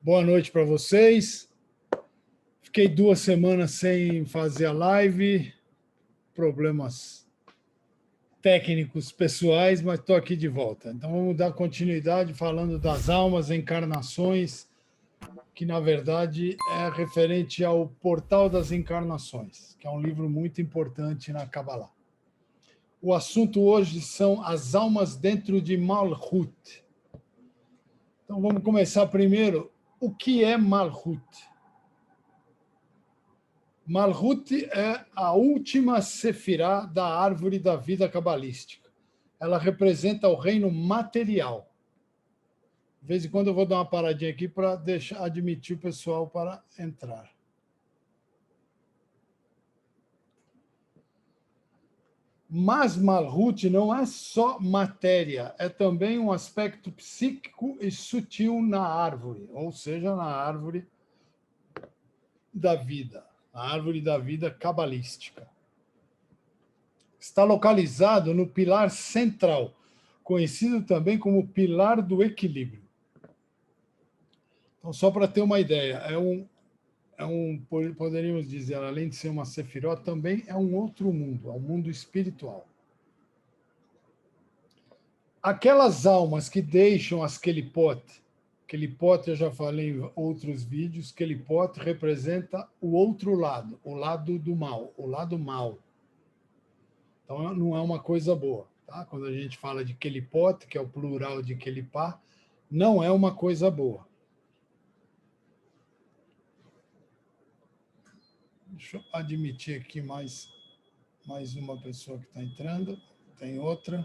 Boa noite para vocês. Fiquei 2 semanas sem fazer a live, problemas técnicos pessoais, mas estou aqui de volta. Então vamos dar continuidade falando das almas, encarnações, que na verdade é referente ao Portal das Encarnações, que é um livro muito importante na Kabbalah. O assunto hoje são as almas dentro de Malhut. Então vamos começar primeiro. O que é Malhut? Malhut é a última sefirá da árvore da vida cabalística. Ela representa o reino material. De vez em quando eu vou dar uma paradinha aqui para admitir o pessoal para entrar. Mas Malhut não é só matéria, é também um aspecto psíquico e sutil na árvore, ou seja, na árvore da vida, a árvore da vida cabalística. Está localizado no pilar central, conhecido também como pilar do equilíbrio. Então, só para ter uma ideia, poderíamos dizer, além de ser uma sefiró, também é um outro mundo, é um mundo espiritual. Aquelas almas que deixam as Kelipot eu já falei em outros vídeos, Kelipot representa o outro lado, o lado do mal, o lado mal. Então, não é uma coisa boa. Tá? Quando a gente fala de Kelipot, que é o plural de Kelipá, não é uma coisa boa. Deixa eu admitir aqui mais uma pessoa que está entrando. Tem outra.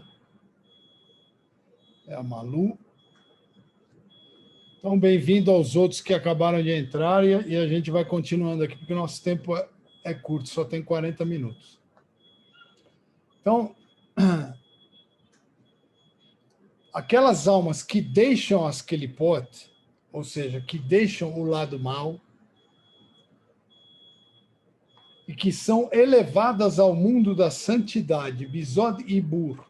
É a Malu. Então, bem-vindo aos outros que acabaram de entrar e a gente vai continuando aqui, porque o nosso tempo é curto, só tem 40 minutos. Então, aquelas almas que deixam as Kelipot, ou seja, que deixam o lado mal, e que são elevadas ao mundo da santidade, Bisod Ibur,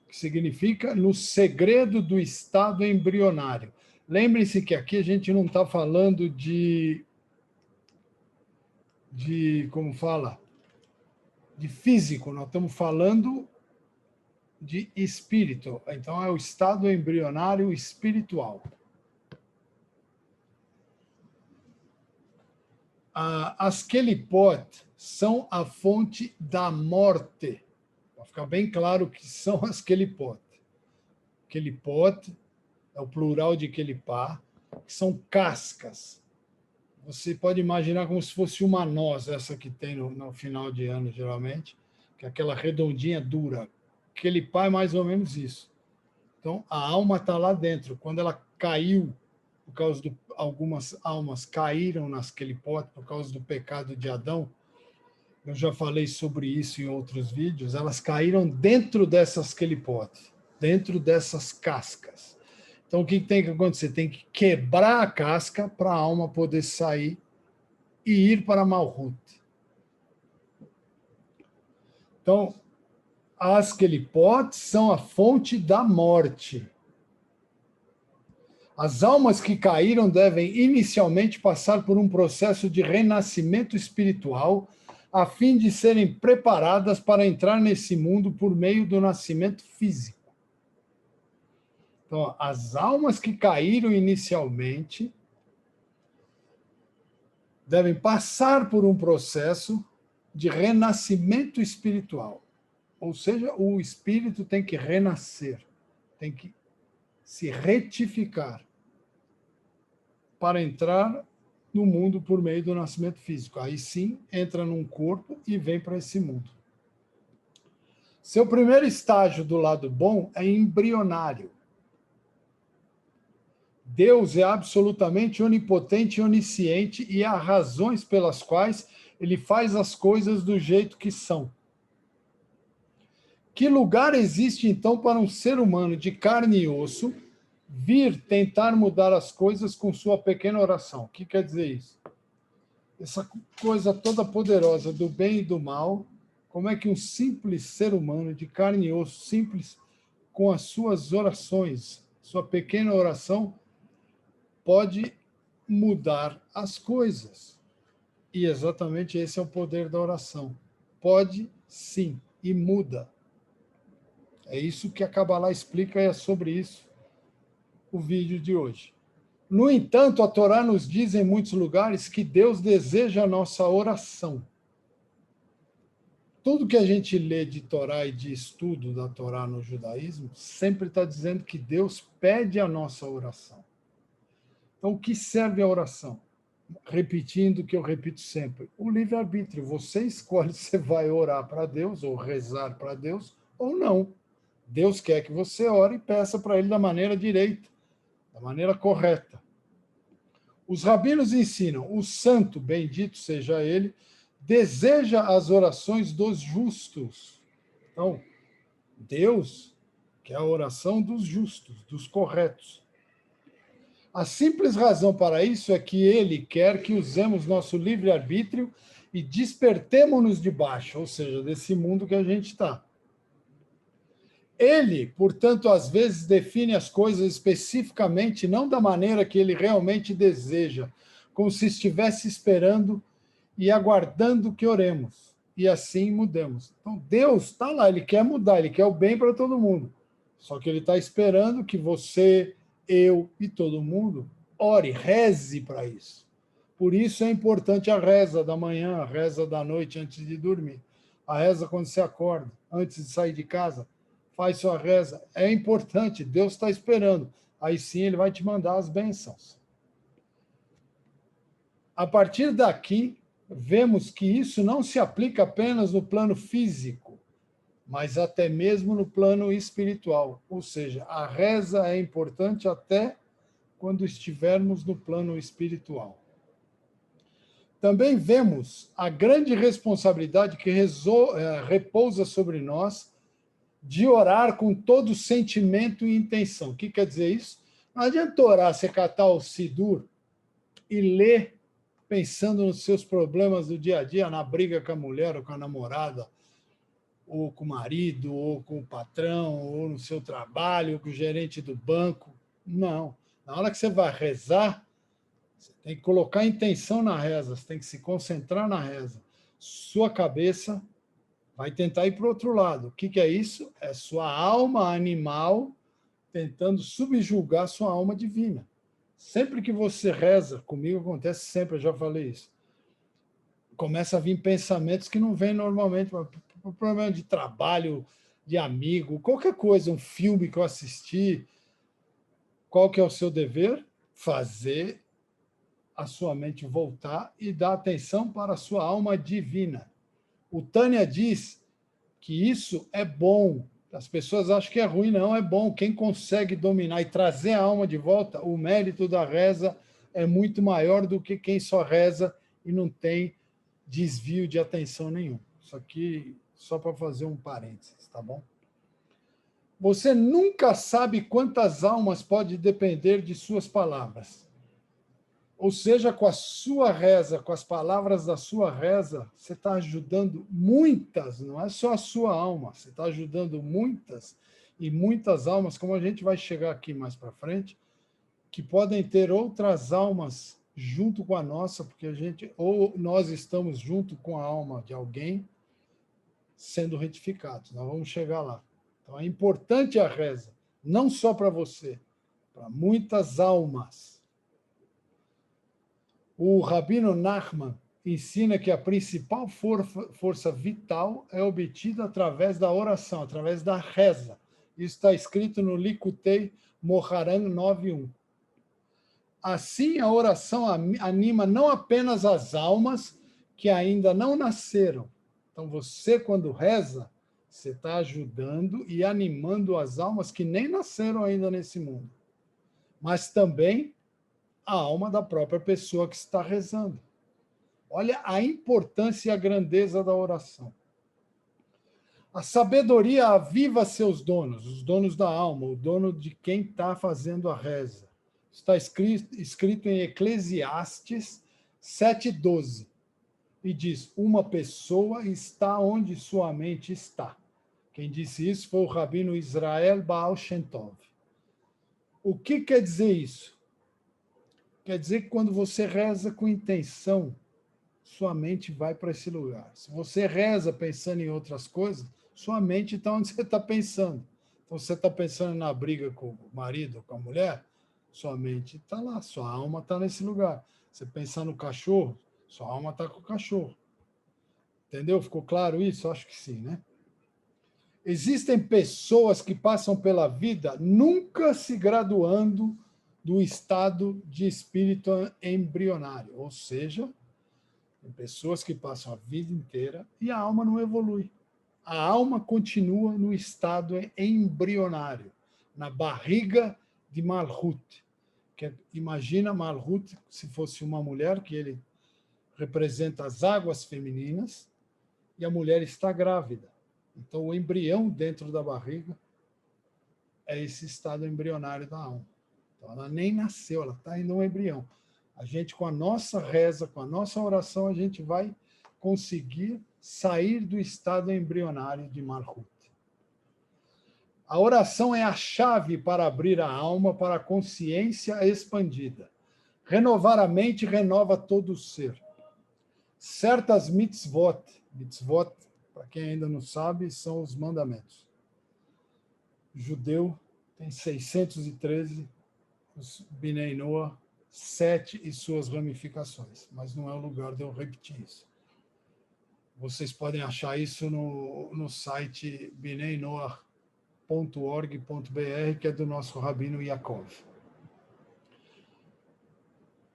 que significa no segredo do estado embrionário. Lembrem-se que aqui a gente não está falando de como fala, de físico, nós estamos falando de espírito. Então, é o estado embrionário espiritual. As Kelipot são a fonte da morte. Para ficar bem claro o que são as Kelipot. Kelipot é o plural de Kelipá, que são cascas. Você pode imaginar como se fosse uma noz, essa que tem no final de ano, geralmente, que é aquela redondinha dura. Kelipá é mais ou menos isso. Então, a alma está lá dentro. Quando ela caiu, por causa de algumas almas caíram nas Kelipot, por causa do pecado de Adão, eu já falei sobre isso em outros vídeos, elas caíram dentro dessas Kelipot, dentro dessas cascas. Então, o que tem que acontecer? Tem que quebrar a casca para a alma poder sair e ir para Malhut. Então, as Kelipot são a fonte da morte. As almas que caíram devem inicialmente passar por um processo de renascimento espiritual a fim de serem preparadas para entrar nesse mundo por meio do nascimento físico. Então, as almas que caíram inicialmente devem passar por um processo de renascimento espiritual. Ou seja, o espírito tem que renascer, tem que se retificar para entrar no mundo por meio do nascimento físico. Aí sim, entra num corpo e vem para esse mundo. Seu primeiro estágio do lado bom é embrionário. Deus é absolutamente onipotente e onisciente e há razões pelas quais ele faz as coisas do jeito que são. Que lugar existe, então, para um ser humano de carne e osso vir tentar mudar as coisas com sua pequena oração? O que quer dizer isso? Essa coisa toda poderosa do bem e do mal, como é que um simples ser humano de carne e osso, simples, com as suas orações, sua pequena oração, pode mudar as coisas. E exatamente esse é o poder da oração. Pode, sim, e muda. É isso que a Kabbalah explica e é sobre isso o vídeo de hoje. No entanto, a Torá nos diz em muitos lugares que Deus deseja a nossa oração. Tudo que a gente lê de Torá e de estudo da Torá no judaísmo sempre está dizendo que Deus pede a nossa oração. Então, o que serve a oração? Repetindo o que eu repito sempre, o livre-arbítrio. Você escolhe se vai orar para Deus ou rezar para Deus ou não. Deus quer que você ore e peça para Ele da maneira direita, da maneira correta. Os rabinos ensinam, o santo, bendito seja ele, deseja as orações dos justos. Então, Deus quer a oração dos justos, dos corretos. A simples razão para isso é que ele quer que usemos nosso livre-arbítrio e despertemo-nos de baixo, ou seja, desse mundo que a gente está. Ele, portanto, às vezes define as coisas especificamente, não da maneira que ele realmente deseja, como se estivesse esperando e aguardando que oremos, e assim mudemos. Então, Deus está lá, ele quer mudar, ele quer o bem para todo mundo. Só que ele está esperando que você, eu e todo mundo ore, reze para isso. Por isso é importante a reza da manhã, a reza da noite antes de dormir, a reza quando você acorda, antes de sair de casa. Faz sua reza. É importante, Deus está esperando. Aí sim ele vai te mandar as bênçãos. A partir daqui, vemos que isso não se aplica apenas no plano físico, mas até mesmo no plano espiritual. Ou seja, a reza é importante até quando estivermos no plano espiritual. Também vemos a grande responsabilidade que repousa sobre nós de orar com todo sentimento e intenção. O que quer dizer isso? Não adianta orar, você catar o Sidur e ler pensando nos seus problemas do dia a dia, na briga com a mulher, ou com a namorada, ou com o marido, ou com o patrão, ou no seu trabalho, ou com o gerente do banco. Não. Na hora que você vai rezar, você tem que colocar intenção na reza, você tem que se concentrar na reza. Sua cabeça vai tentar ir para o outro lado. O que é isso? É sua alma animal tentando subjugar sua alma divina. Sempre que você reza, comigo acontece sempre, eu já falei isso, começa a vir pensamentos que não vêm normalmente, por problema de trabalho, de amigo, qualquer coisa, um filme que eu assisti. Qual que é o seu dever? Fazer a sua mente voltar e dar atenção para a sua alma divina. O Tânia diz que isso é bom. As pessoas acham que é ruim, não, é bom. Quem consegue dominar e trazer a alma de volta, o mérito da reza é muito maior do que quem só reza e não tem desvio de atenção nenhum. Isso aqui só para fazer um parênteses, tá bom? Você nunca sabe quantas almas pode depender de suas palavras. Ou seja, com a sua reza, com as palavras da sua reza, você está ajudando muitas, não é só a sua alma, você está ajudando muitas e muitas almas, como a gente vai chegar aqui mais para frente, que podem ter outras almas junto com a nossa, porque a gente, ou nós estamos junto com a alma de alguém sendo retificados. Nós vamos chegar lá. Então é importante a reza, não só para você, para muitas almas. O Rabino Nachman ensina que a principal força vital é obtida através da oração, através da reza. Isso está escrito no Likutei Moharan 9.1. Assim, a oração anima não apenas as almas que ainda não nasceram. Então, você, quando reza, você está ajudando e animando as almas que nem nasceram ainda nesse mundo. Mas também a alma da própria pessoa que está rezando. Olha a importância e a grandeza da oração. A sabedoria aviva seus donos, os donos da alma, o dono de quem está fazendo a reza. Está escrito em Eclesiastes 7:12. E diz, uma pessoa está onde sua mente está. Quem disse isso foi o rabino Israel Baal Shem Tov. O que quer dizer isso? Quer dizer que quando você reza com intenção, sua mente vai para esse lugar. Se você reza pensando em outras coisas, sua mente está onde você está pensando. Então, você está pensando na briga com o marido ou com a mulher, sua mente está lá, sua alma está nesse lugar. Você pensar no cachorro, sua alma está com o cachorro. Entendeu? Ficou claro isso? Acho que sim, né? Existem pessoas que passam pela vida nunca se graduando do estado de espírito embrionário, ou seja, tem pessoas que passam a vida inteira e a alma não evolui. A alma continua no estado embrionário, na barriga de Malhut. Imagina Malhut se fosse uma mulher, que ele representa as águas femininas, e a mulher está grávida. Então, o embrião dentro da barriga é esse estado embrionário da alma. Então, ela nem nasceu, ela está ainda um embrião. A gente, com a nossa reza, com a nossa oração, a gente vai conseguir sair do estado embrionário de Malhut. A oração é a chave para abrir a alma para a consciência expandida. Renovar a mente renova todo o ser. Certas mitzvot, para quem ainda não sabe, são os mandamentos. O judeu tem 613, os Binei Noah, 7 e suas ramificações, mas não é o lugar de eu repetir isso. Vocês podem achar isso no site bineinoah.org.br, que é do nosso Rabino Yaakov.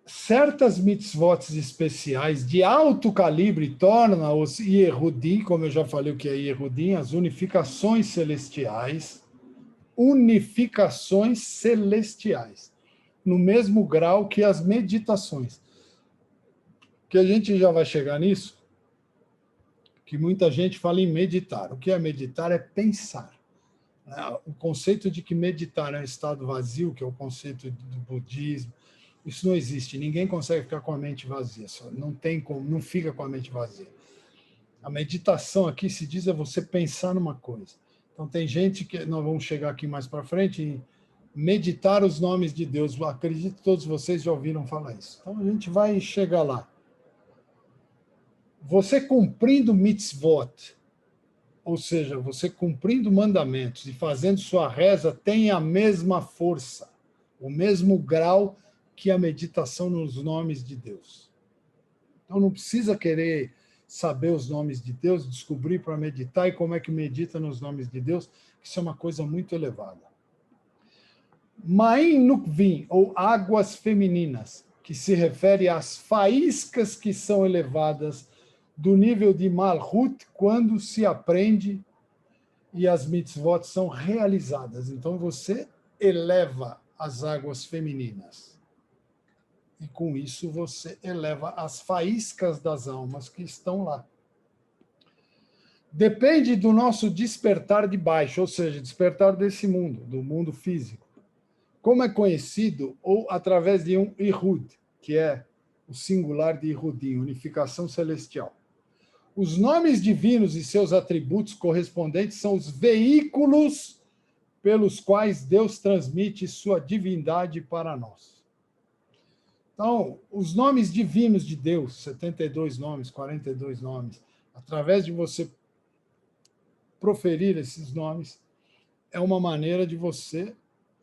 Certas mitzvot especiais de alto calibre tornam os Yehudim, como eu já falei o que é Yehudim, as unificações celestiais, no mesmo grau que as meditações. Que a gente já vai chegar nisso, que muita gente fala em meditar. O que é meditar é pensar. O conceito de que meditar é um estado vazio, que é o conceito do budismo, isso não existe. Ninguém consegue ficar com a mente vazia. Não tem como, não fica com a mente vazia. A meditação aqui se diz é você pensar numa coisa. Então tem gente que nós vamos chegar aqui mais para frente e meditar os nomes de Deus. Eu acredito que todos vocês já ouviram falar isso. Então a gente vai chegar lá. Você cumprindo mitzvot, ou seja, você cumprindo mandamentos e fazendo sua reza, tem a mesma força, o mesmo grau que a meditação nos nomes de Deus. Então não precisa querer saber os nomes de Deus, descobrir para meditar e como é que medita nos nomes de Deus, que isso é uma coisa muito elevada. Ma'in Nukvim, ou águas femininas, que se refere às faíscas que são elevadas do nível de Malhut quando se aprende e as mitzvot são realizadas. Então você eleva as águas femininas. E com isso você eleva as faíscas das almas que estão lá. Depende do nosso despertar de baixo, ou seja, despertar desse mundo, do mundo físico. Como é conhecido, ou através de um Ihud, que é o singular de Ihudim, unificação celestial. Os nomes divinos e seus atributos correspondentes são os veículos pelos quais Deus transmite sua divindade para nós. Então, os nomes divinos de Deus, 72 nomes, 42 nomes, através de você proferir esses nomes, é uma maneira de você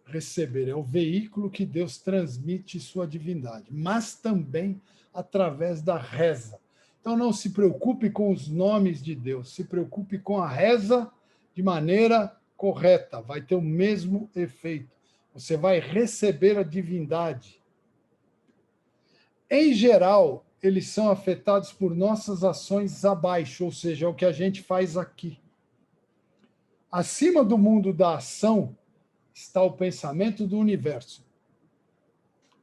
receber, é o veículo que Deus transmite sua divindade, mas também através da reza. Então, não se preocupe com os nomes de Deus, se preocupe com a reza de maneira correta, vai ter o mesmo efeito. Você vai receber a divindade. Em geral, eles são afetados por nossas ações abaixo, ou seja, é o que a gente faz aqui. Acima do mundo da ação está o pensamento do universo,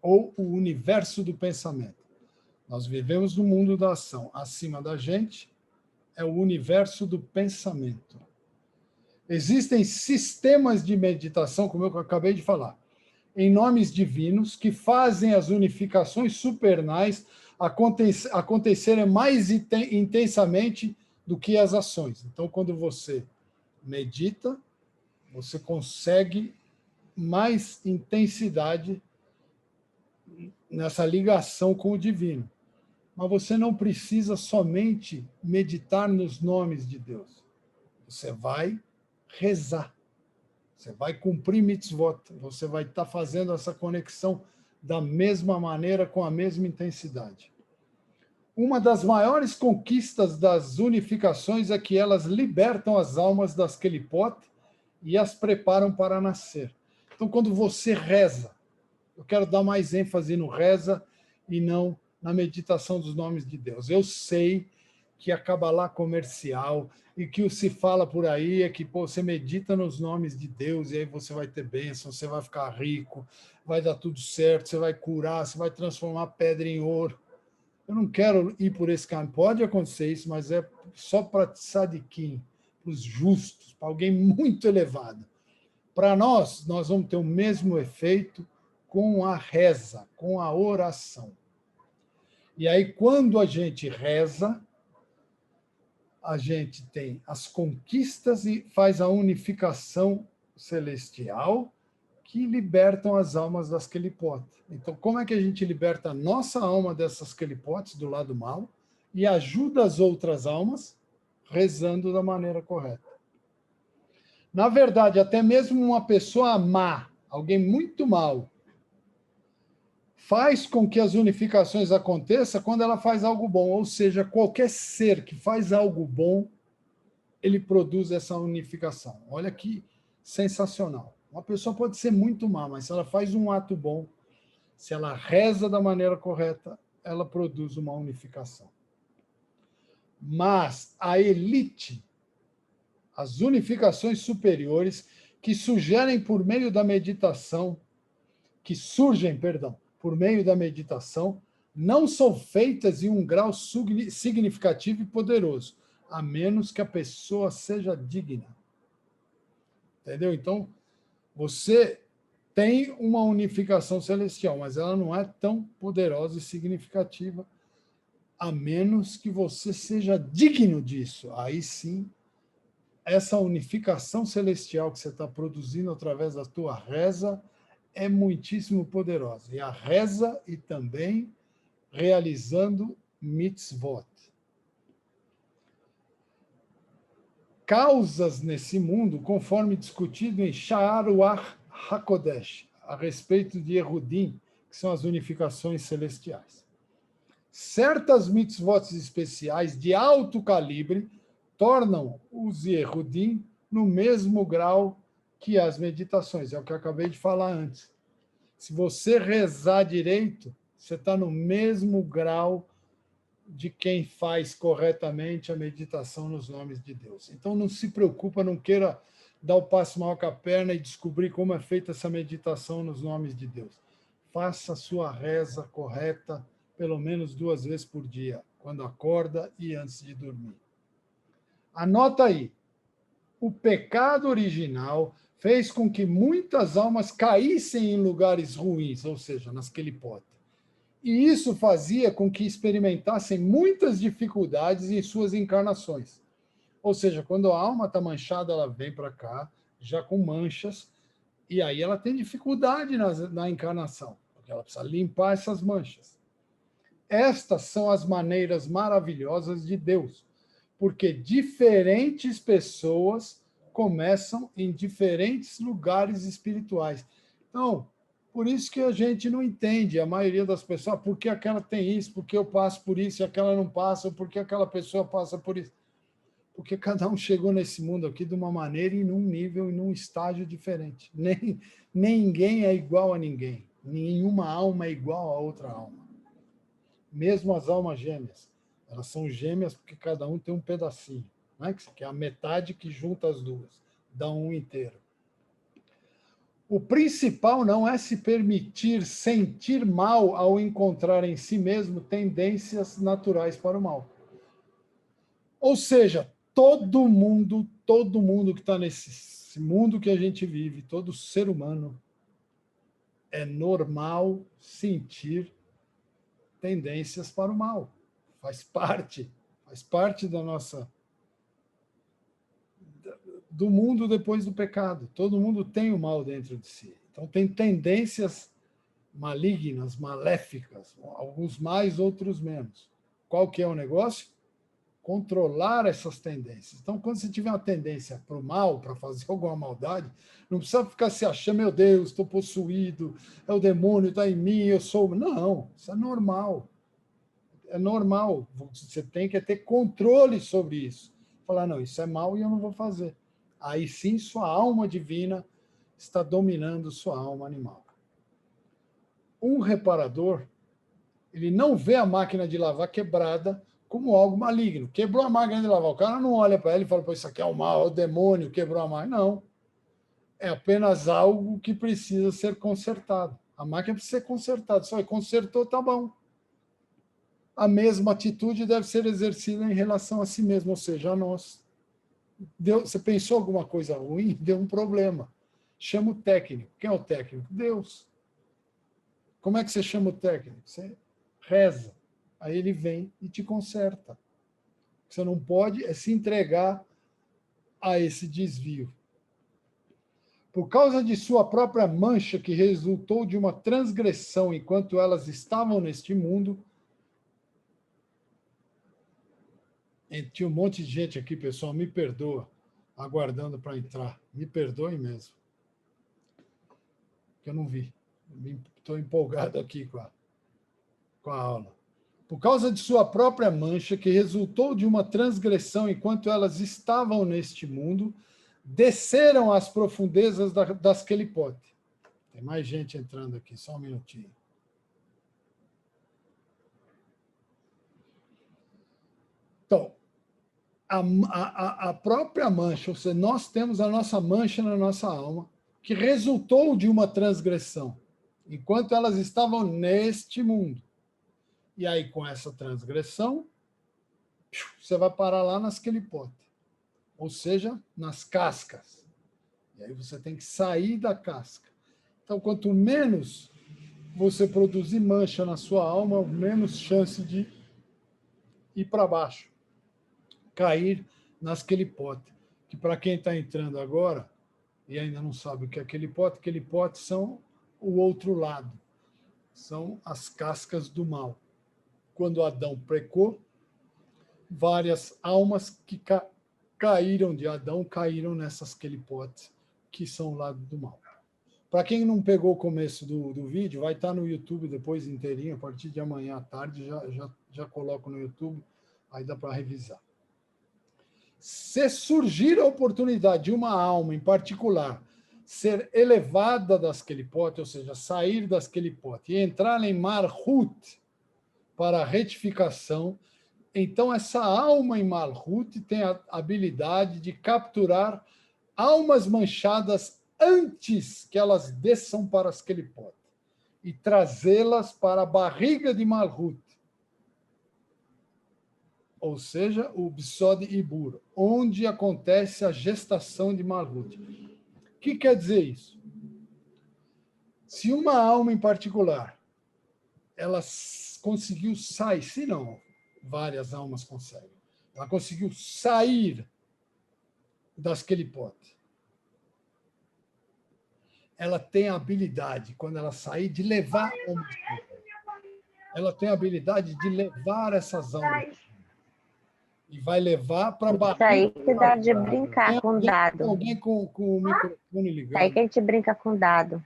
ou o universo do pensamento. Nós vivemos no mundo da ação. Acima da gente é o universo do pensamento. Existem sistemas de meditação, como eu acabei de falar, em nomes divinos, que fazem as unificações supernais acontecerem mais intensamente do que as ações. Então, quando você medita, você consegue mais intensidade nessa ligação com o divino. Mas você não precisa somente meditar nos nomes de Deus. Você vai rezar. Você vai cumprir mitzvot. Você vai estar fazendo essa conexão da mesma maneira, com a mesma intensidade. Uma das maiores conquistas das unificações é que elas libertam as almas das kelipot e as preparam para nascer. Então, quando você reza, eu quero dar mais ênfase no reza e não na meditação dos nomes de Deus. Eu sei que a Kabbalah comercial e que o se fala por aí é que você medita nos nomes de Deus e aí você vai ter bênção, você vai ficar rico, vai dar tudo certo, você vai curar, você vai transformar pedra em ouro. Eu não quero ir por esse caminho. Pode acontecer isso, mas é só para tzadikim, para os justos, para alguém muito elevado. Para nós vamos ter o mesmo efeito com a reza, com a oração. E aí, quando a gente reza, a gente tem as conquistas e faz a unificação celestial que libertam as almas das kelipot. Então, como é que a gente liberta a nossa alma dessas kelipotes do lado mal e ajuda as outras almas rezando da maneira correta? Na verdade, até mesmo uma pessoa má, alguém muito mal, faz com que as unificações aconteçam quando ela faz algo bom. Ou seja, qualquer ser que faz algo bom, ele produz essa unificação. Olha que sensacional. Uma pessoa pode ser muito má, mas se ela faz um ato bom, se ela reza da maneira correta, ela produz uma unificação. Mas a elite, as unificações superiores, que surgem por meio da meditação, por meio da meditação, não são feitas em um grau significativo e poderoso, a menos que a pessoa seja digna. Entendeu? Então, você tem uma unificação celestial, mas ela não é tão poderosa e significativa, a menos que você seja digno disso. Aí sim, essa unificação celestial que você está produzindo através da tua reza é muitíssimo poderosa. E a reza e também realizando mitzvot. Causas nesse mundo, conforme discutido em Sha'ar Ruach HaKodesh, a respeito de Erudim, que são as unificações celestiais. Certas mitzvot especiais de alto calibre tornam os Erudim no mesmo grau que as meditações, é o que eu acabei de falar antes. Se você rezar direito, você está no mesmo grau de quem faz corretamente a meditação nos nomes de Deus. Então, não se preocupa, não queira dar o passo maior com a perna e descobrir como é feita essa meditação nos nomes de Deus. Faça a sua reza correta pelo menos 2 vezes por dia, quando acorda e antes de dormir. Anota aí. O pecado original fez com que muitas almas caíssem em lugares ruins, ou seja, nas kelipot. E isso fazia com que experimentassem muitas dificuldades em suas encarnações. Ou seja, quando a alma está manchada, ela vem para cá, já com manchas, e aí ela tem dificuldade na encarnação, porque ela precisa limpar essas manchas. Estas são as maneiras maravilhosas de Deus, porque diferentes pessoas começam em diferentes lugares espirituais. Então, por isso que a gente não entende, a maioria das pessoas, por que aquela tem isso, por que eu passo por isso e aquela não passa, ou por que aquela pessoa passa por isso. Porque cada um chegou nesse mundo aqui de uma maneira e num nível e num estágio diferente. Ninguém é igual a ninguém. Nenhuma alma é igual a outra alma. Mesmo as almas gêmeas. Elas são gêmeas porque cada um tem um pedacinho, né? Que é a metade que junta as duas, dá um inteiro. O principal não é se permitir sentir mal ao encontrar em si mesmo tendências naturais para o mal. Ou seja, todo mundo que está nesse mundo que a gente vive, todo ser humano, é normal sentir tendências para o mal. Faz parte da do mundo depois do pecado. Todo mundo tem o mal dentro de si. Então tem tendências malignas, maléficas, alguns mais, outros menos. Qual que é o negócio? Controlar essas tendências. Então, quando você tiver uma tendência para o mal, para fazer alguma maldade, não precisa ficar se achando, meu Deus, estou possuído, é o demônio, está em mim, eu sou... Não, isso é normal. É normal. Você tem que ter controle sobre isso. Falar, não, isso é mal e eu não vou fazer. Aí sim, sua alma divina está dominando sua alma animal. Um reparador, ele não vê a máquina de lavar quebrada como algo maligno. Quebrou a máquina de lavar. O cara não olha para ela e fala, pô, isso aqui é o mal, é o demônio, quebrou a máquina. Não. É apenas algo que precisa ser consertado. A máquina precisa ser consertada. Só consertou, tá bom. A mesma atitude deve ser exercida em relação a si mesmo, ou seja, a nós. Você pensou alguma coisa ruim? Deu um problema. Chama o técnico. Quem é o técnico? Deus. Como é que você chama o técnico? Você reza. Aí ele vem e te conserta. Você não pode é se entregar a esse desvio. Por causa de sua própria mancha, que resultou de uma transgressão enquanto elas estavam neste mundo. Tinha um monte de gente aqui, pessoal, me perdoa, aguardando para entrar. Me perdoe mesmo. Que eu não vi. Estou empolgado aqui com a aula. Por causa de sua própria mancha, que resultou de uma transgressão enquanto elas estavam neste mundo, desceram às profundezas das Quelipote. Tem mais gente entrando aqui, só um minutinho. Então, a própria mancha, ou seja, nós temos a nossa mancha na nossa alma, que resultou de uma transgressão, enquanto elas estavam neste mundo. E aí, com essa transgressão, você vai parar lá nas Quelipote, ou seja, nas cascas. E aí você tem que sair da casca. Então, quanto menos você produzir mancha na sua alma, menos chance de ir para baixo, cair nas Quelipote. Que para quem está entrando agora e ainda não sabe o que é Quelipote são o outro lado, são as cascas do mal. Quando Adão pecou, várias almas que caíram de Adão caíram nessas Quelipotes, que são o lado do mal. Para quem não pegou o começo do vídeo, vai estar no YouTube depois inteirinho, a partir de amanhã à tarde, já coloco no YouTube, aí dá para revisar. Se surgir a oportunidade de uma alma em particular ser elevada das Quelipote, ou seja, sair das Quelipote e entrar em Malhut para retificação, então essa alma em Malhut tem a habilidade de capturar almas manchadas antes que elas desçam para as Quelipote e trazê-las para a barriga de Malhut, ou seja, o Bisod Ibur, onde acontece a gestação de Malhut. O que quer dizer isso? Se uma alma em particular, ela conseguiu sair, se não, várias almas conseguem, ela conseguiu sair das Quelipote, ela tem a habilidade, quando ela sair, de levar almas. Ela tem a habilidade de levar essas almas. E vai levar para baixo. Isso aí que dá de brincar com dado. Alguém com o microfone ligado. Isso aí que a gente brinca com dado.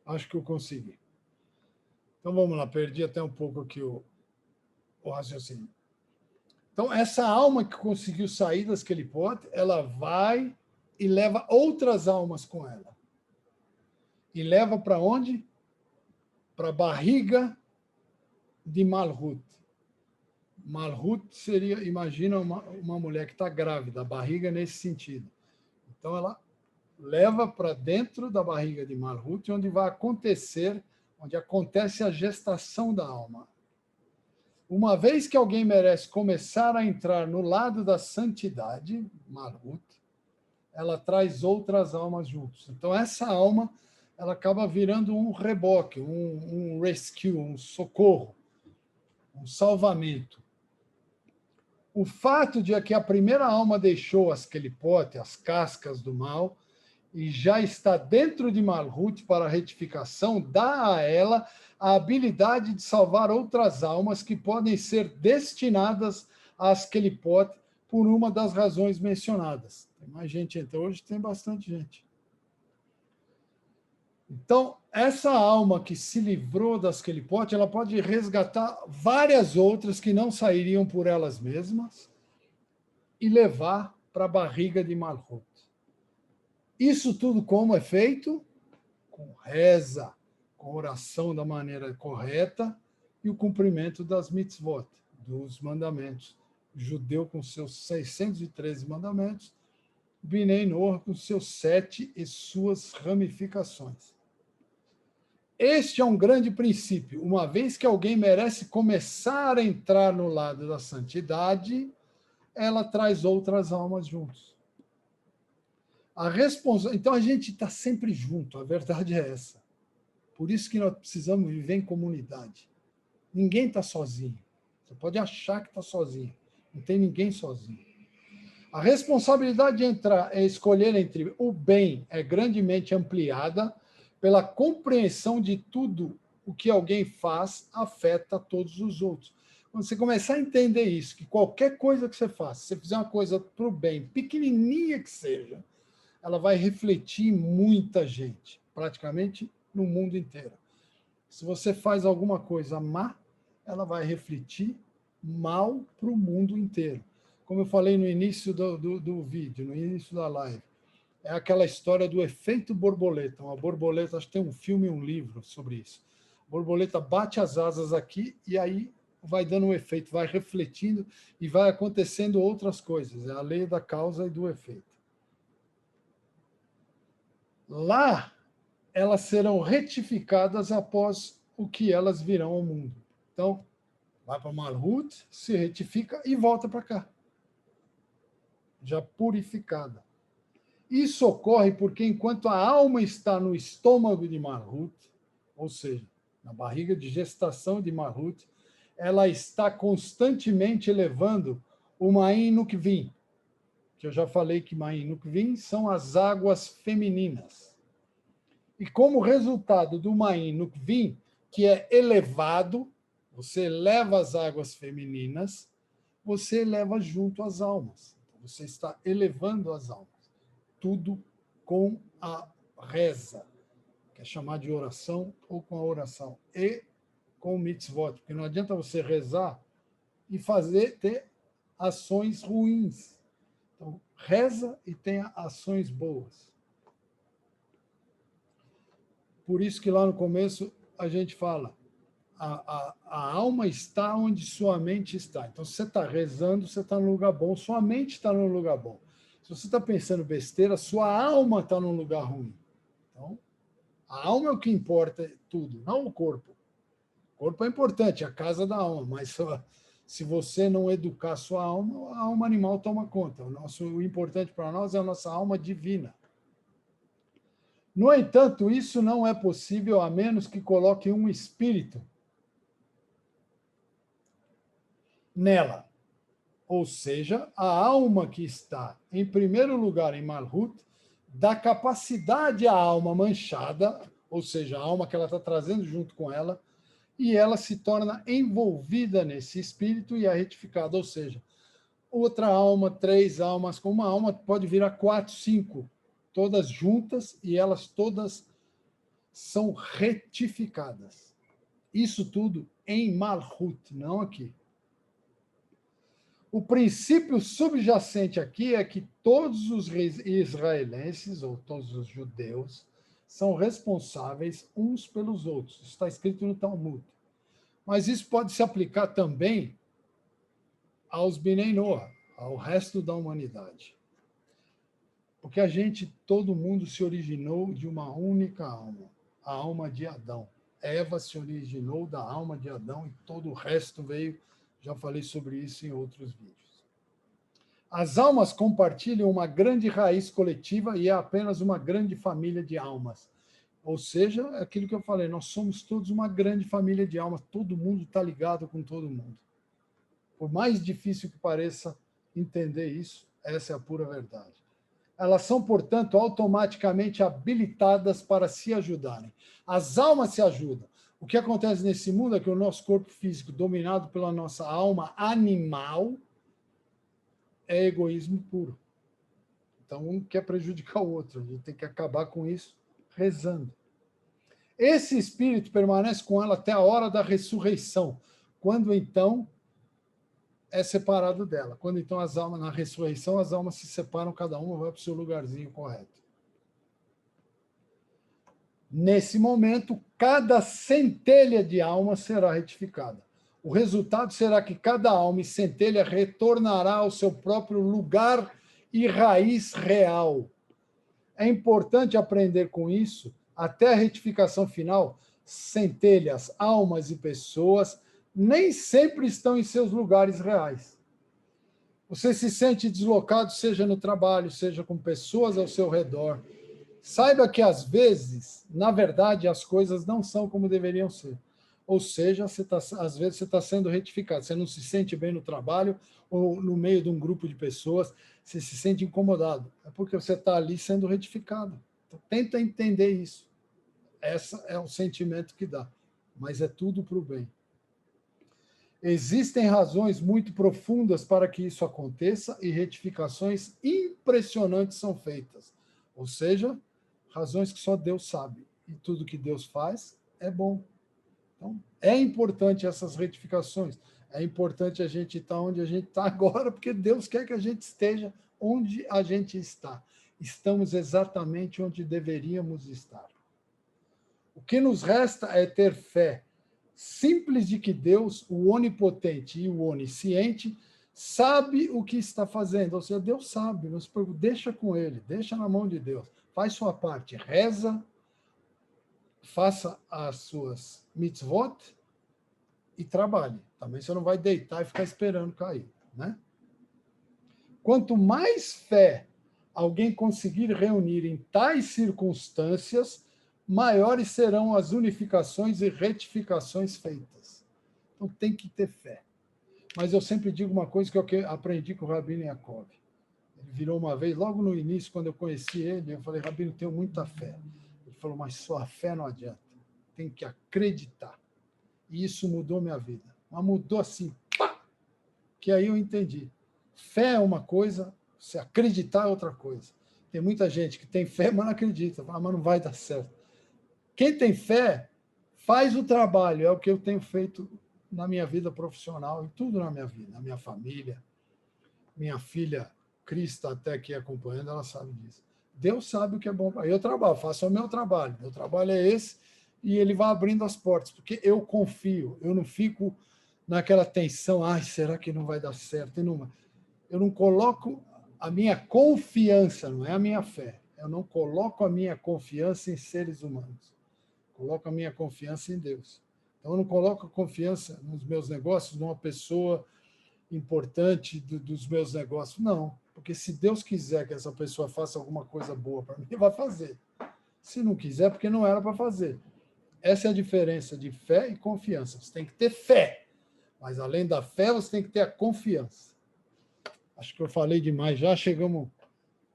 Acho que eu consegui. Então vamos lá, perdi até um pouco aqui o raciocínio. Então, essa alma que conseguiu sair das Quelipote, ela vai e leva outras almas com ela. E leva para onde? Para a barriga de Malhut. Malhut seria, imagina uma mulher que está grávida, a barriga nesse sentido. Então, ela leva para dentro da barriga de Malhut, onde acontece a gestação da alma. Uma vez que alguém merece começar a entrar no lado da santidade, Malhut, ela traz outras almas juntos. Então, essa alma, ela acaba virando um reboque, um rescue, um socorro, um salvamento. O fato de que a primeira alma deixou as Kelipote, as cascas do mal, e já está dentro de Malhut para a retificação, dá a ela a habilidade de salvar outras almas que podem ser destinadas às Kelipote por uma das razões mencionadas. Tem mais gente, então hoje tem bastante gente. Então, essa alma que se livrou das Kelipote, ela pode resgatar várias outras que não sairiam por elas mesmas e levar para a barriga de Malhut. Isso tudo como é feito? Com reza, com oração da maneira correta e o cumprimento das mitzvot, dos mandamentos. O judeu com seus 613 mandamentos, Binei Noach com seus 7 e suas ramificações. Este é um grande princípio. Uma vez que alguém merece começar a entrar no lado da santidade, ela traz outras almas juntos. Então, a gente está sempre junto, a verdade é essa. Por isso que nós precisamos viver em comunidade. Ninguém está sozinho. Você pode achar que está sozinho. Não tem ninguém sozinho. A responsabilidade de escolher entre o bem é grandemente ampliada pela compreensão de tudo o que alguém faz afeta todos os outros. Quando você começar a entender isso, que qualquer coisa que você faça, se você fizer uma coisa para o bem, pequenininha que seja, ela vai refletir em muita gente, praticamente no mundo inteiro. Se você faz alguma coisa má, ela vai refletir mal para o mundo inteiro. Como eu falei no início do vídeo, no início da live, é aquela história do efeito borboleta. Uma borboleta, acho que tem um filme e um livro sobre isso. A borboleta bate as asas aqui e aí vai dando um efeito, vai refletindo e vai acontecendo outras coisas. É a lei da causa e do efeito. Lá, elas serão retificadas após o que elas virão ao mundo. Então, vai para Malhut, se retifica e volta para cá. Já purificada. Isso ocorre porque enquanto a alma está no estômago de Malhut, ou seja, na barriga de gestação de Malhut, ela está constantemente elevando o Ma'in Nukvim, que eu já falei que Ma'in Nukvim são as águas femininas. E como resultado do Ma'in Nukvim, que é elevado, você eleva as águas femininas, você eleva junto as almas. Você está elevando as almas. Tudo com a reza, que é chamar de oração, ou com a oração, e com o mitzvot, porque não adianta você rezar e ter ações ruins. Então, reza e tenha ações boas. Por isso que lá no começo a gente fala, a alma está onde sua mente está. Então, se você está rezando, você está no lugar bom, sua mente está no lugar bom. Se você está pensando besteira, sua alma está num lugar ruim. Então, a alma é o que importa tudo, não o corpo. O corpo é importante, é a casa da alma, mas se você não educar a sua alma, a alma animal toma conta. O importante para nós é a nossa alma divina. No entanto, isso não é possível a menos que coloque um espírito nela. Ou seja, a alma que está, em primeiro lugar, em Malhut, dá capacidade à alma manchada, ou seja, a alma que ela está trazendo junto com ela, e ela se torna envolvida nesse espírito e é retificada. Ou seja, outra alma, 3 almas, com uma alma pode virar 4, 5, todas juntas, e elas todas são retificadas. Isso tudo em Malhut, não aqui. O princípio subjacente aqui é que todos os israelenses, ou todos os judeus, são responsáveis uns pelos outros. Isso está escrito no Talmud. Mas isso pode se aplicar também aos Binei Noach, ao resto da humanidade. Porque todo mundo se originou de uma única alma, a alma de Adão. Eva se originou da alma de Adão e todo o resto veio. Já falei sobre isso em outros vídeos. As almas compartilham uma grande raiz coletiva e é apenas uma grande família de almas. Ou seja, é aquilo que eu falei, nós somos todos uma grande família de almas, todo mundo está ligado com todo mundo. Por mais difícil que pareça entender isso, essa é a pura verdade. Elas são, portanto, automaticamente habilitadas para se ajudarem. As almas se ajudam. O que acontece nesse mundo é que o nosso corpo físico, dominado pela nossa alma animal, é egoísmo puro. Então, um quer prejudicar o outro. A gente tem que acabar com isso rezando. Esse espírito permanece com ela até a hora da ressurreição, quando então é separado dela. Quando então as almas, na ressurreição, as almas se separam, cada uma vai para o seu lugarzinho correto. Nesse momento, cada centelha de alma será retificada. O resultado será que cada alma e centelha retornará ao seu próprio lugar e raiz real. É importante aprender com isso, até a retificação final, centelhas, almas e pessoas nem sempre estão em seus lugares reais. Você se sente deslocado, seja no trabalho, seja com pessoas ao seu redor. Saiba que, às vezes, na verdade, as coisas não são como deveriam ser. Ou seja, às vezes você está sendo retificado. Você não se sente bem no trabalho ou no meio de um grupo de pessoas, você se sente incomodado. É porque você está ali sendo retificado. Então, tenta entender isso. Esse é o sentimento que dá. Mas é tudo para o bem. Existem razões muito profundas para que isso aconteça e retificações impressionantes são feitas. Ou seja, razões que só Deus sabe. E tudo que Deus faz é bom. Então, é importante essas retificações. É importante a gente estar onde a gente está agora, porque Deus quer que a gente esteja onde a gente está. Estamos exatamente onde deveríamos estar. O que nos resta é ter fé simples de que Deus, o onipotente e o onisciente, sabe o que está fazendo. Ou seja, Deus sabe, não se preocupe, deixa com ele, deixa na mão de Deus. Faz sua parte, reza, faça as suas mitzvot e trabalhe. Também você não vai deitar e ficar esperando cair, né? Quanto mais fé alguém conseguir reunir em tais circunstâncias, maiores serão as unificações e retificações feitas. Então tem que ter fé. Mas eu sempre digo uma coisa que eu aprendi com o Rabino Yaakov. Ele virou uma vez, logo no início, quando eu conheci ele, eu falei, Rabino, tenho muita fé. Ele falou, mas só a fé não adianta. Tem que acreditar. E isso mudou minha vida. Mas mudou assim, pá! Que aí eu entendi. Fé é uma coisa, se acreditar é outra coisa. Tem muita gente que tem fé, mas não acredita. Mas não vai dar certo. Quem tem fé, faz o trabalho. É o que eu tenho feito na minha vida profissional e tudo na minha vida, na minha família. Minha filha, Cris, está até aqui acompanhando, ela sabe disso. Deus sabe o que é bom para eu trabalho, faço o meu trabalho. Meu trabalho é esse e ele vai abrindo as portas, porque eu confio, eu não fico naquela tensão, será que não vai dar certo? Eu não coloco a minha confiança, não é a minha fé. Eu não coloco a minha confiança em seres humanos. Coloco a minha confiança em Deus. Então, eu não coloco a confiança nos meus negócios, numa pessoa importante dos meus negócios. Não, porque se Deus quiser que essa pessoa faça alguma coisa boa para mim, vai fazer. Se não quiser, porque não era para fazer. Essa é a diferença de fé e confiança. Você tem que ter fé, mas além da fé, você tem que ter a confiança. Acho que eu falei demais, já chegamos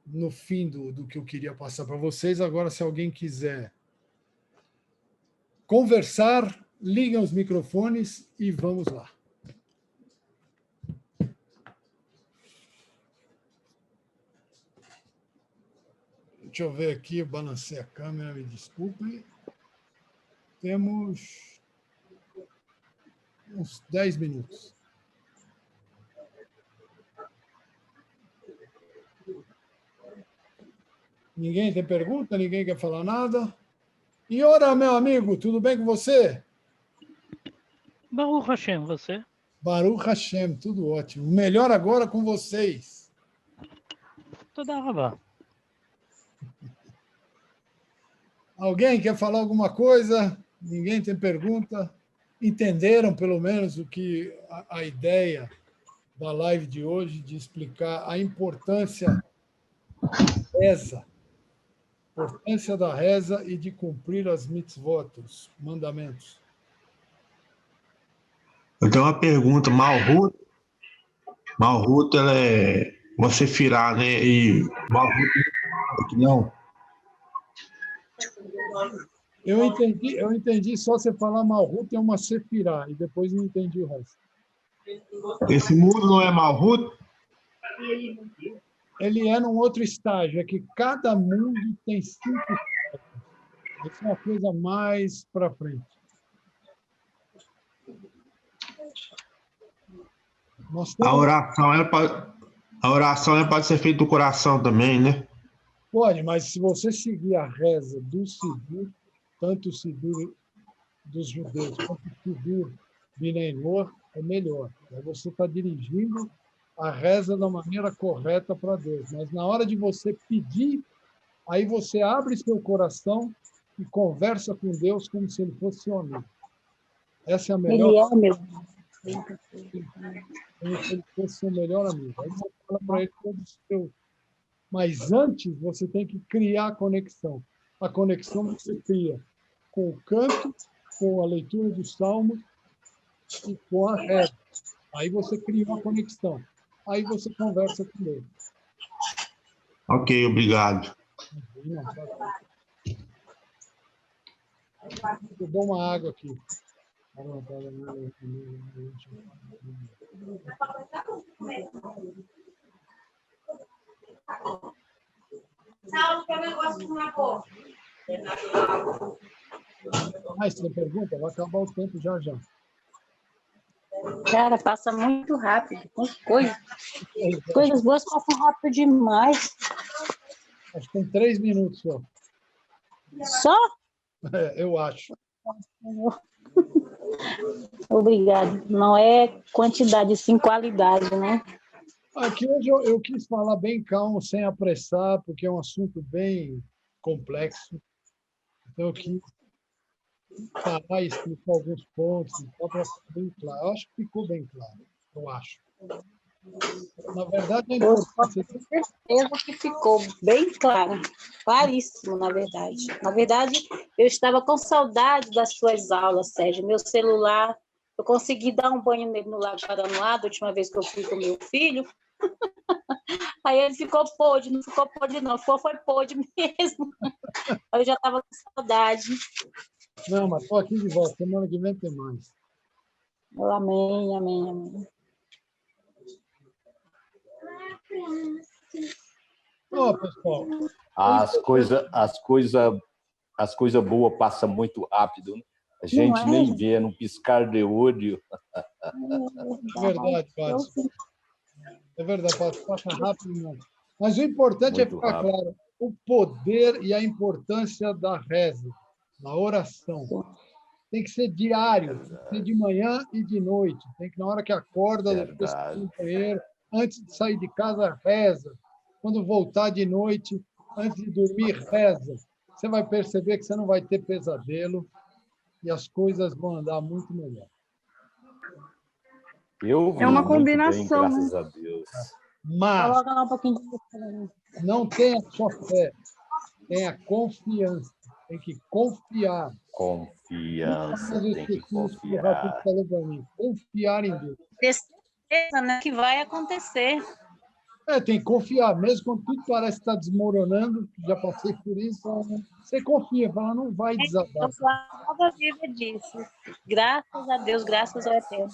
no fim do que eu queria passar para vocês. Agora, se alguém quiser conversar, liguem os microfones e vamos lá. Deixa eu ver aqui, eu balancei a câmera, me desculpem. Temos uns 10 minutos. Ninguém tem pergunta? Ninguém quer falar nada? E ora, meu amigo, tudo bem com você? Baruch Hashem, você? Baruch Hashem, tudo ótimo. Melhor agora com vocês. Toda hora. Alguém quer falar alguma coisa? Ninguém tem pergunta? Entenderam, pelo menos, o que a ideia da live de hoje, de explicar a importância da reza, Importância da reza e de cumprir as mitzvot, os mandamentos. Eu tenho uma pergunta. Malhut, ela é uma sefirá, né? E Malhut não. Eu entendi só você falar Malhut é uma sefirá, e depois não entendi o resto. Esse mundo não é Malhut? Ele é num outro estágio, é que cada mundo tem 5 estágios. Essa é uma coisa mais para frente. Nós A temos... oração ela pode ser feita do coração também, né? Pode, mas se você seguir a reza do Sidur, tanto o Sidur dos judeus quanto o Sidur Bineinor, é melhor. Aí você está dirigindo a reza da maneira correta para Deus. Mas na hora de você pedir, aí você abre seu coração e conversa com Deus como se ele fosse seu amigo. Essa é a melhor... Ele é meu. Como se ele fosse seu melhor amigo. Aí você fala para ele todos os seus... Mas antes, você tem que criar a conexão. A conexão você cria com o canto, com a leitura do salmo e com a reza. Aí você cria uma conexão. Aí você conversa com ele. Ok, obrigado. Eu dou uma água aqui. Mais tem pergunta? Vai acabar o tempo já já. Cara, passa muito rápido. Coisas boas passam rápido demais. Acho que tem 3 minutos só. Só? Eu acho. Obrigado. Não é quantidade, sim qualidade, né? Aqui hoje eu quis falar bem calmo, sem apressar, porque é um assunto bem complexo. Então, eu quis parar e explicar alguns pontos, só para ficar bem claro. Eu acho que ficou bem claro, eu acho. Na verdade, é Eu importante. tenho certeza que ficou bem claro. Claríssimo, na verdade. Na verdade, eu estava com saudade das suas aulas, Sérgio. Meu celular, eu consegui dar um banho nele no Lago Paranoá, da última vez que eu fui com meu filho. Aí ele ficou podre, não ficou podre, não. Foi podre mesmo. Eu já estava com saudade. Não, mas estou aqui de volta. Semana que vem tem mais. Amém, amém, amém. Ó, pessoal. As coisa boas passam muito rápido, né? A gente nem vê, num piscar de olho. É verdade, Padre. É verdade, passa rápido mesmo. Mas o importante é ficar claro o poder e a importância da reza, da oração. Tem que ser diário, tem que ser de manhã e de noite. Tem que, na hora que acorda, depois que ir no banheiro, antes de sair de casa, reza. Quando voltar de noite, antes de dormir, reza. Você vai perceber que você não vai ter pesadelo e as coisas vão andar muito melhor. É uma combinação, bem, graças a Deus. Mas não tenha só fé, tenha confiança. Tem que confiar. Confiança, tem que confiar. Falou para mim, confiar em Deus. Ter certeza, né, que vai acontecer. Tem que confiar, mesmo quando tudo parece estar desmoronando, já passei por isso, você confia, fala, não vai desabar. Eu sou a prova viva disso. Graças a Deus, graças ao Eterno.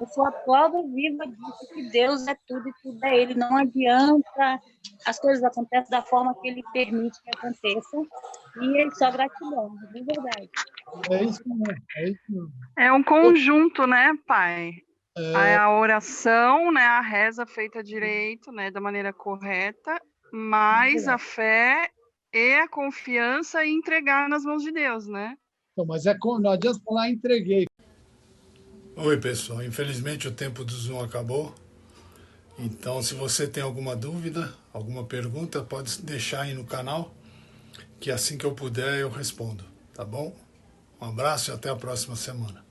Eu sou a prova viva disso, que Deus é tudo e tudo é Ele. Não adianta, as coisas acontecem da forma que Ele permite que aconteçam. E é só gratidão, de verdade. É isso mesmo, é isso mesmo. É um conjunto, né, pai? A oração, né, a reza feita direito, né, da maneira correta, mais a fé e a confiança e entregar nas mãos de Deus, né? Então, mas não adianta falar entreguei. Oi, pessoal. Infelizmente o tempo do Zoom acabou. Então, se você tem alguma dúvida, alguma pergunta, pode deixar aí no canal, que assim que eu puder eu respondo, tá bom? Um abraço e até a próxima semana.